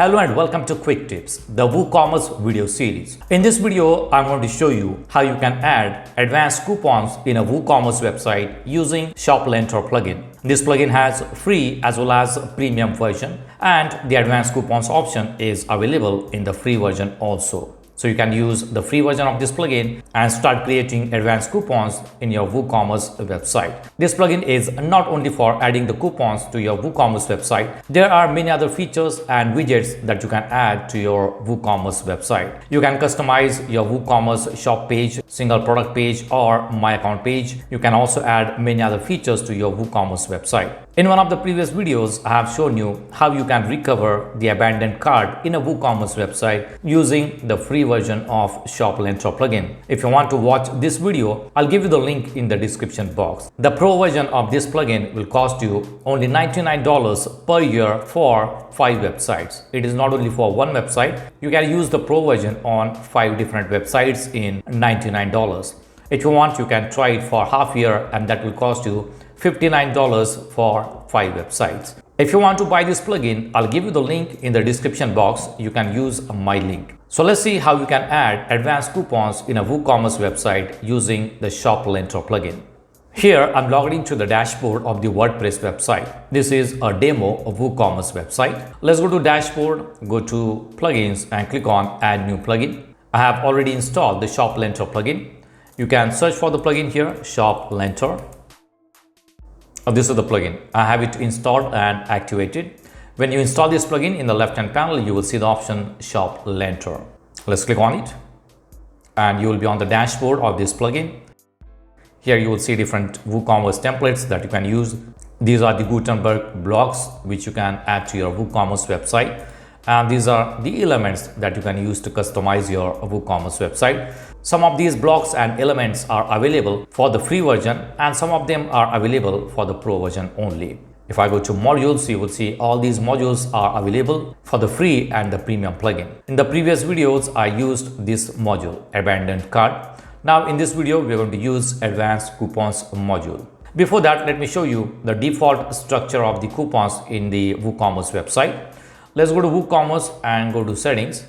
Hello and welcome to Quick Tips, the WooCommerce video series. In this video, I'm going to show you how you can add advanced coupons in a WooCommerce website using ShopLentor plugin. This plugin has free as well as premium version, and the advanced coupons option is available in the free version also. So you can use the free version of this plugin and start creating advanced coupons in your WooCommerce website. This plugin is not only for adding the coupons to your WooCommerce website. There are many other features and widgets that you can add to your WooCommerce website. You can customize your WooCommerce shop page, single product page, or my account page. You can also add many other features to your WooCommerce website. In one of the previous videos, I have shown you how you can recover the abandoned cart in a WooCommerce website using the free version of ShopLentor plugin. If you want to watch this video, I'll give you the link in the description box. The pro version of this plugin will cost you only $99 per year for 5 websites. It is not only for one website. You can use the pro version on 5 different websites in $99. If you want, you can try it for half year and that will cost you $59 for 5 websites. If you want to buy this plugin, I'll give you the link in the description box. You can use my link. So let's see how you can add advanced coupons in a WooCommerce website using the ShopLentor plugin. Here I'm logged into the dashboard of the WordPress website. This is a demo of WooCommerce website. Let's go to dashboard, go to plugins and click on add new plugin. I have already installed the ShopLentor plugin. You can search for the plugin here, ShopLentor. This is the plugin. I have it installed and activated. When you install this plugin, in the left hand panel you will see the option ShopLentor. Let's click on it and you will be on the dashboard of this plugin. Here you will see different WooCommerce templates that you can use. These are the Gutenberg blocks which you can add to your WooCommerce website, and these are the elements that you can use to customize your WooCommerce website. Some of these blocks and elements are available for the free version and some of them are available for the pro version only. If I go to modules, you will see all these modules are available for the free and the premium plugin. In the previous videos, I used this module, abandoned cart. Now in this video, we are going to use advanced coupons module. Before that, let me show you the default structure of the coupons in the WooCommerce website. Let's go to WooCommerce and go to settings.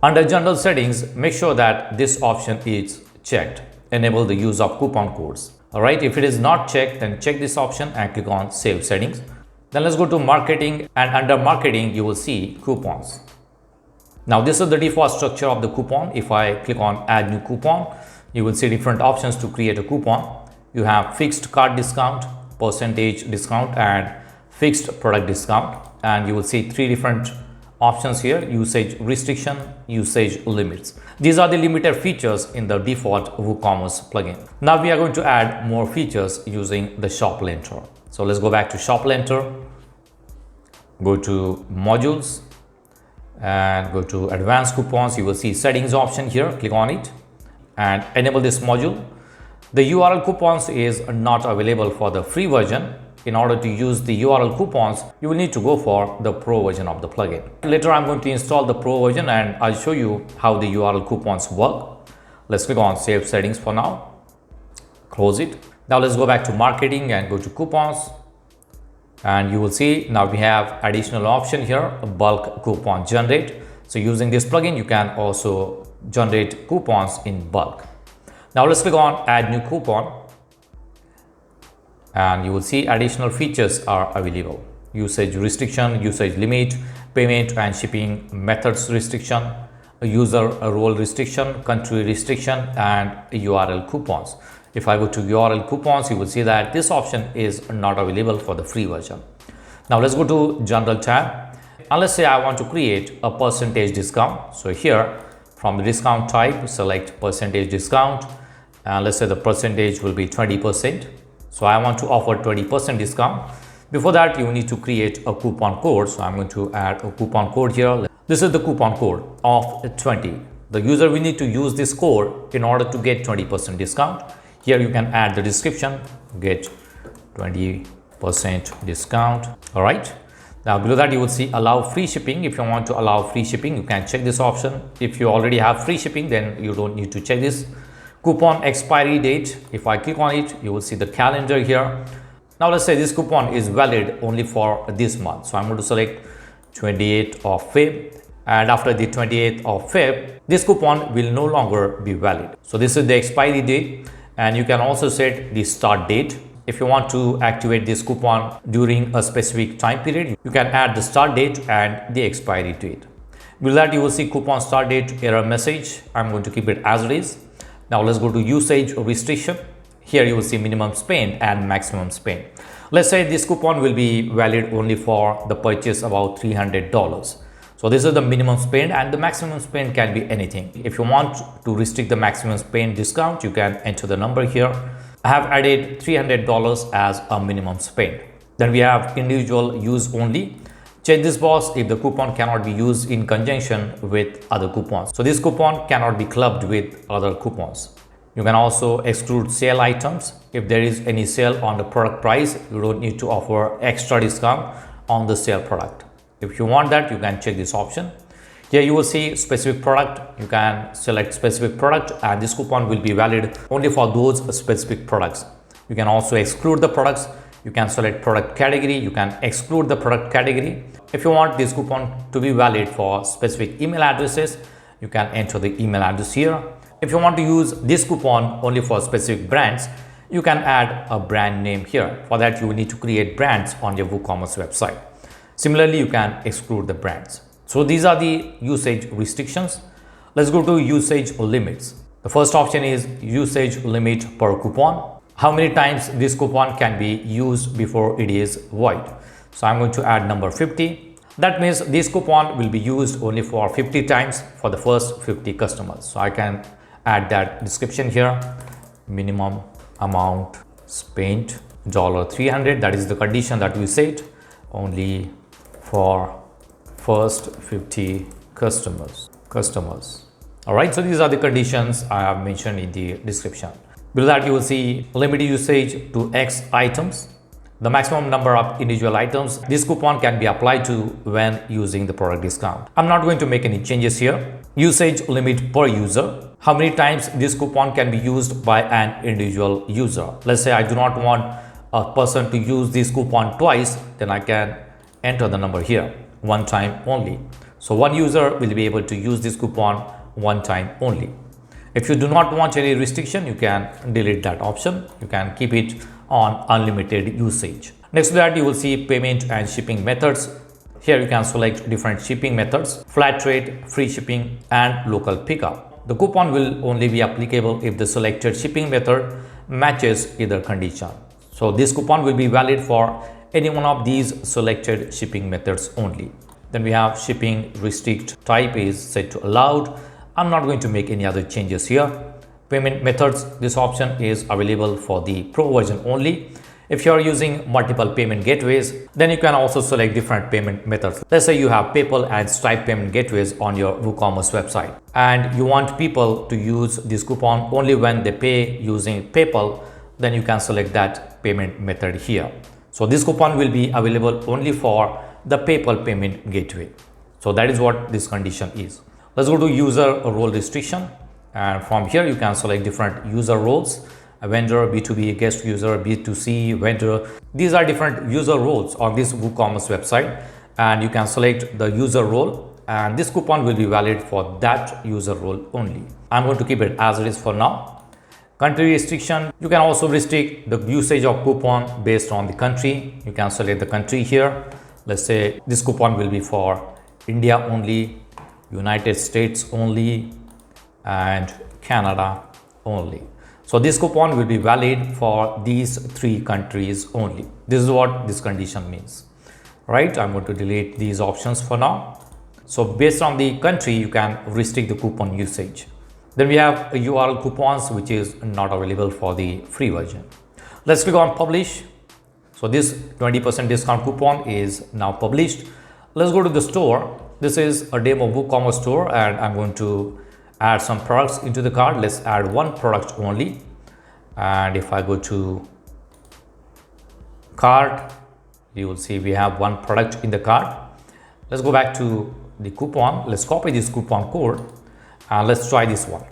Under general settings, make sure that this option is checked. Enable the use of coupon codes. Alright, if it is not checked, then check this option and click on save settings. Then let's go to marketing, and under marketing, you will see coupons. Now this is the default structure of the coupon. If I click on add new coupon, you will see different options to create a coupon. You have fixed cart discount, percentage discount, and fixed product discount. And you will see 3 different options here: usage restriction, usage limits. These are the limited features in the default WooCommerce plugin. Now we are going to add more features using the ShopLentor. So let's go back to ShopLentor, go to modules and go to advanced coupons. You will see settings option here. Click on it and enable this module. The URL coupons is not available for the free version. In order to use the URL coupons, you will need to go for the pro version of the plugin. Later, I'm going to install the pro version and I'll show you how the URL coupons work. Let's click on save settings for now. Close it. Now let's go back to marketing and go to coupons. And you will see now we have additional option here, bulk coupon generate. So using this plugin, you can also generate coupons in bulk. Now let's click on add new coupon. And you will see additional features are available: usage restriction, usage limit, payment and shipping methods restriction, user role restriction, country restriction, and URL coupons. If I go to URL coupons, you will see that this option is not available for the free version. Now let's go to general tab, and let's say I want to create a percentage discount. So here from the discount type, select percentage discount, and let's say the percentage will be 20%. So I want to offer 20% discount. Before that, you need to create a coupon code. So I'm going to add a coupon code here. This is the coupon code of 20. The user will need to use this code in order to get 20% discount. Here you can add the description, get 20% discount. All right. Now below that, you will see allow free shipping. If you want to allow free shipping, you can check this option. If you already have free shipping, then you don't need to check this. Coupon expiry date, if I click on it, you will see the calendar here. Now let's say this coupon is valid only for this month. So I'm going to select 28th of Feb, and after the 28th of Feb, this coupon will no longer be valid. So this is the expiry date, and you can also set the start date. If you want to activate this coupon during a specific time period, you can add the start date and the expiry date. With that, you will see coupon start date error message. I'm going to keep it as it is. Now let's go to usage restriction. Here you will see minimum spend and maximum spend. Let's say this coupon will be valid only for the purchase about $300. So this is the minimum spend, and the maximum spend can be anything. If you want to restrict the maximum spend discount, you can enter the number here. I have added $300 as a minimum spend. Then we have individual use only. Check this box if the coupon cannot be used in conjunction with other coupons. So this coupon cannot be clubbed with other coupons. You can also exclude sale items. If there is any sale on the product price, you don't need to offer extra discount on the sale product. If you want that, you can check this option. Here you will see specific product. You can select specific product, and this coupon will be valid only for those specific products. You can also exclude the products. You can select product category. You can exclude the product category. If you want this coupon to be valid for specific email addresses, you can enter the email address here. If you want to use this coupon only for specific brands, you can add a brand name here. For that, you will need to create brands on your WooCommerce website. Similarly, you can exclude the brands. So these are the usage restrictions. Let's go to usage limits. The first option is usage limit per coupon. How many times this coupon can be used before it is void? So I'm going to add number 50. That means this coupon will be used only for 50 times for the first 50 customers. So I can add that description here. Minimum amount spent $300. That is the condition that we set. Only for first 50 customers. All right, so these are the conditions I have mentioned in the description. Below that, you will see limited usage to X items. The maximum number of individual items this coupon can be applied to when using the product discount. I'm not going to make any changes here. Usage limit per user. How many times this coupon can be used by an individual user? Let's say I do not want a person to use this coupon twice, then I can enter the number here, one time only. So one user will be able to use this coupon one time only. If you do not want any restriction, you can delete that option. You can keep it on unlimited usage. Next to that, you will see payment and shipping methods. Here you can select different shipping methods: flat rate, free shipping, and local pickup. The coupon will only be applicable if the selected shipping method matches either condition. So this coupon will be valid for any one of these selected shipping methods only. Then we have shipping restrict type is set to allowed. I'm not going to make any other changes here. Payment methods, this option is available for the pro version only. If you are using multiple payment gateways, then you can also select different payment methods. Let's say you have PayPal and Stripe payment gateways on your WooCommerce website, and you want people to use this coupon only when they pay using PayPal, then you can select that payment method here. So this coupon will be available only for the PayPal payment gateway. So that is what this condition is. Let's go to user role restriction, and from here you can select different user roles: a vendor, B2B, guest user, B2C, vendor. These are different user roles on this WooCommerce website, and you can select the user role, and this coupon will be valid for that user role only. I'm going to keep it as it is for now. Country restriction, you can also restrict the usage of coupon based on the country. You can select the country here. Let's say this coupon will be for India only, United States only, and Canada only. So this coupon will be valid for these 3 countries only. This is what this condition means. Right, I'm going to delete these options for now. So based on the country, you can restrict the coupon usage. Then we have URL coupons, which is not available for the free version. Let's click on publish. So this 20% discount coupon is now published. Let's go to the store. This is a demo WooCommerce store, and I'm going to add some products into the cart. Let's add one product only. And if I go to cart, you will see we have one product in the cart. Let's go back to the coupon. Let's copy this coupon code. And let's try this one,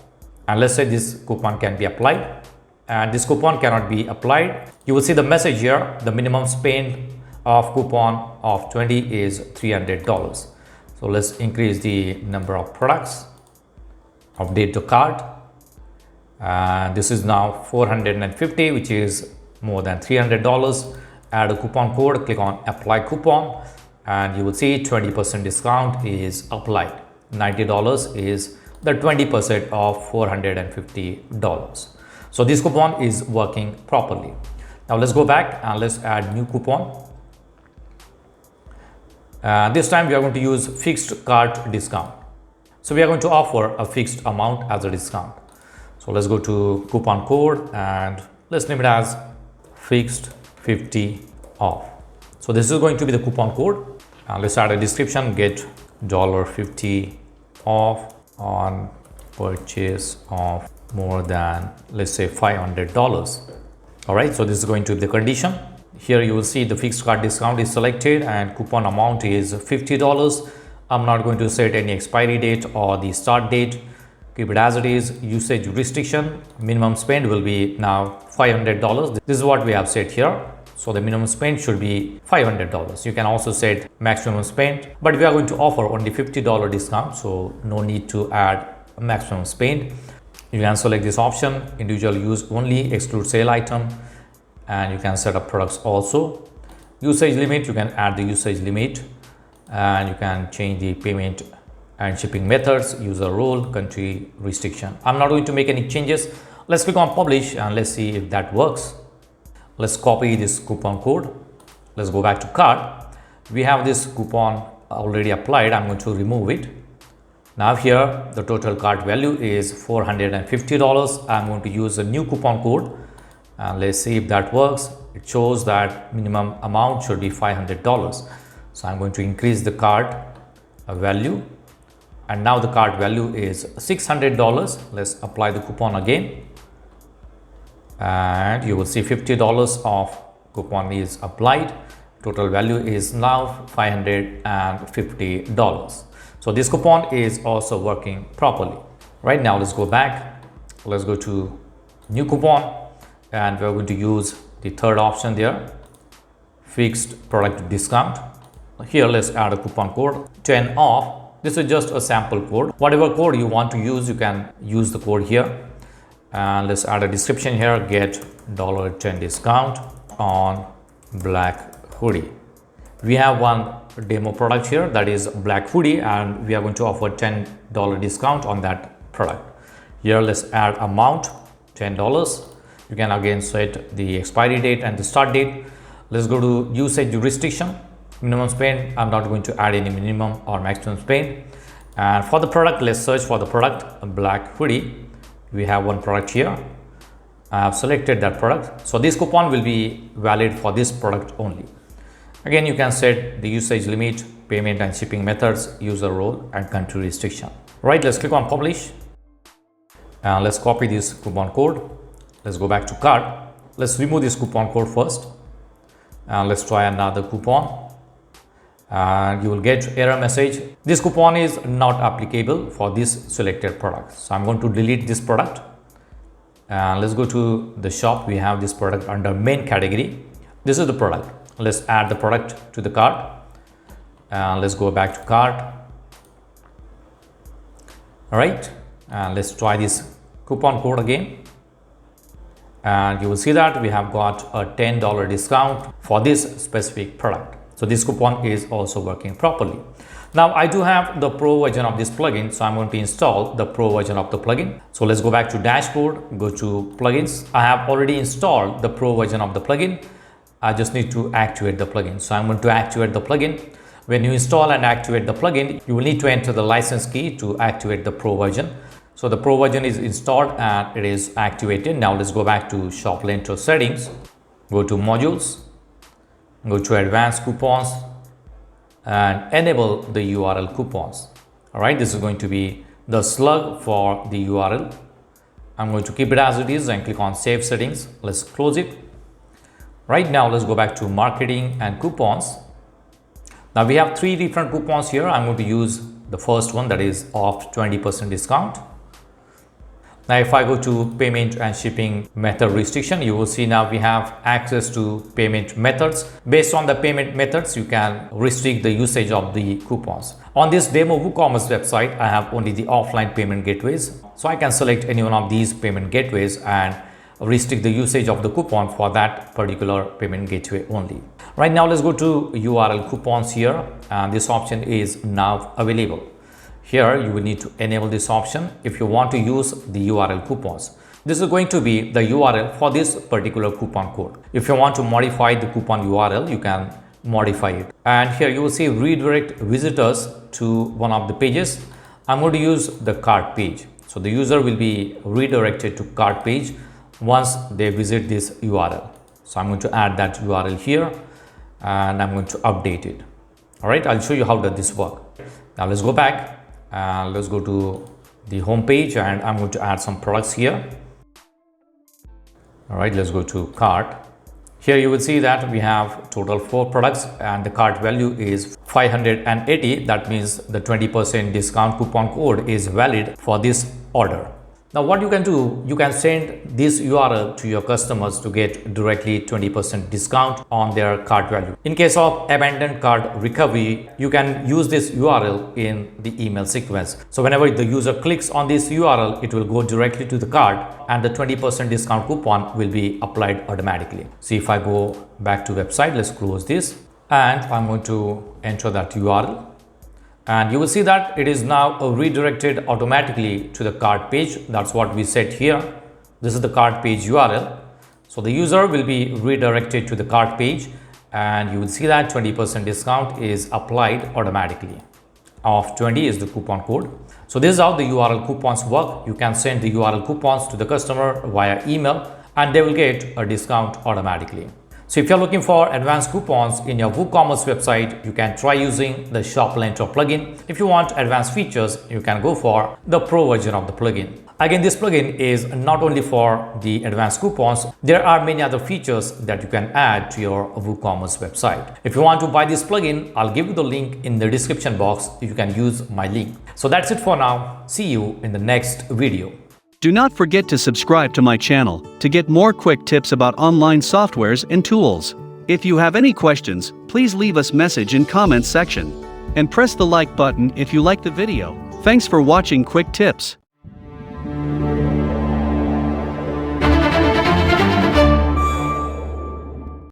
and let's say this coupon can be applied, and this coupon cannot be applied. You will see the message here: the minimum spend of coupon of 20 is $300. So let's increase the number of products, update the cart, and this is now 450, which is more than $300. Add a coupon code, click on apply coupon, and you will see 20% discount is applied. $90 is the 20% of $450. So this coupon is working properly. Now let's go back and let's add new coupon. This time we are going to use fixed cart discount. So we are going to offer a fixed amount as a discount. So let's go to coupon code and let's name it as fixed 50 off. So this is going to be the coupon code. Let's add a description, get $50 off on purchase of more than, let's say, $500. All right, so this is going to be the condition. Here you will see the fixed cart discount is selected and coupon amount is $50. I'm not going to set any expiry date or the start date. Keep it as it is. Usage restriction, minimum spend will be now $500. This is what we have set here. So the minimum spend should be $500. You can also set maximum spend, but we are going to offer only $50 discount, so no need to add a maximum spend. You can select this option, individual use only, exclude sale item, and you can set up products also. Usage limit, you can add the usage limit, and you can change the payment and shipping methods, user role, country restriction. I'm not going to make any changes. Let's click on publish and let's see if that works. Let's copy this coupon code. Let's go back to cart. We have this coupon already applied. I'm going to remove it. Now here the total cart value is $450. I'm going to use a new coupon code and let's see if that works. It shows that minimum amount should be $500. So I'm going to increase the cart value, and now the cart value is $600. Let's apply the coupon again, and you will see $50 of coupon is applied. Total value is now $550. So this coupon is also working properly. Right now, let's go back. Let's go to new coupon, and we're going to use the third option there, fixed product discount. Here, let's add a coupon code 10 off. This is just a sample code. Whatever code you want to use, you can use the code here. And let's add a description here, get $10 discount on black hoodie. We have one demo product here, that is black hoodie, and we are going to offer $10 discount on that product. Here, let's add amount $10. You can again set the expiry date and the start date. Let's go to usage restriction, minimum spend. I'm not going to add any minimum or maximum spend. And for the product, let's search for the product, a black hoodie. We have one product here. I have selected that product. So this coupon will be valid for this product only. Again, you can set the usage limit, payment and shipping methods, user role, and country restriction. Right, let's click on publish. And let's copy this coupon code. Let's go back to cart. Let's remove this coupon code first. And let's try another coupon. And you will get error message. This coupon is not applicable for this selected product. So I'm going to delete this product. And let's go to the shop. We have this product under main category. This is the product. Let's add the product to the cart. And let's go back to cart. All right. And let's try this coupon code again. And you will see that we have got a $10 discount for this specific product. So this coupon is also working properly. Now I do have the pro version of this plugin, so I'm going to install the pro version of the plugin. So let's go back to dashboard, go to plugins. I have already installed the pro version of the plugin. I just need to activate the plugin. So I'm going to activate the plugin. When you install and activate the plugin, you will need to enter the license key to activate the pro version. So the pro version is installed and it is activated. Now let's go back to ShopLentor settings, go to modules, go to advanced coupons and enable the URL coupons. All right, this is going to be the slug for the URL. I'm going to keep it as it is and click on save settings. Let's close it. Right now, let's go back to marketing and coupons. Now we have three different coupons here. I'm going to use the first one, that is off 20% discount. Now if I go to payment and shipping method restriction, you will see now we have access to payment methods. Based on the payment methods, you can restrict the usage of the coupons. On this demo WooCommerce website, I have only the offline payment gateways. So I can select any one of these payment gateways and restrict the usage of the coupon for that particular payment gateway only. Right now, let's go to URL coupons here, and this option is now available. Here you will need to enable this option if you want to use the URL coupons. This is going to be the URL for this particular coupon code. If you want to modify the coupon URL, you can modify it. And here you will see redirect visitors to one of the pages. I'm going to use the cart page. So the user will be redirected to cart page once they visit this URL. So I'm going to add that URL here and I'm going to update it. All right, I'll show you how does this work. Now let's go back. Let's go to the home page and I'm going to add some products here. All right, let's go to cart. Here you will see that we have total 4 products and the cart value is 580. That means the 20% discount coupon code is valid for this order. Now what you can do, you can send this URL to your customers to get directly 20% discount on their cart value. In case of abandoned cart recovery, you can use this URL in the email sequence. So whenever the user clicks on this URL, it will go directly to the cart and the 20% discount coupon will be applied automatically. So if I go back to website, let's close this and I'm going to enter that URL. And you will see that it is now redirected automatically to the cart page. That's what we set here. This is the cart page URL. So the user will be redirected to the cart page and you will see that 20% discount is applied automatically. Of 20 is the coupon code. So this is how the URL coupons work. You can send the URL coupons to the customer via email and they will get a discount automatically. So if you're looking for advanced coupons in your WooCommerce website, you can try using the ShopLentor plugin. If you want advanced features, you can go for the pro version of the plugin. Again, this plugin is not only for the advanced coupons, there are many other features that you can add to your WooCommerce website. If you want to buy this plugin, I'll give you the link in the description box. You can use my link. So that's it for now. See you in the next video. Do not forget to subscribe to my channel to get more quick tips about online softwares and tools. If you have any questions, please leave us message in comments section. And press the like button if you like the video. Thanks for watching Quick Tips.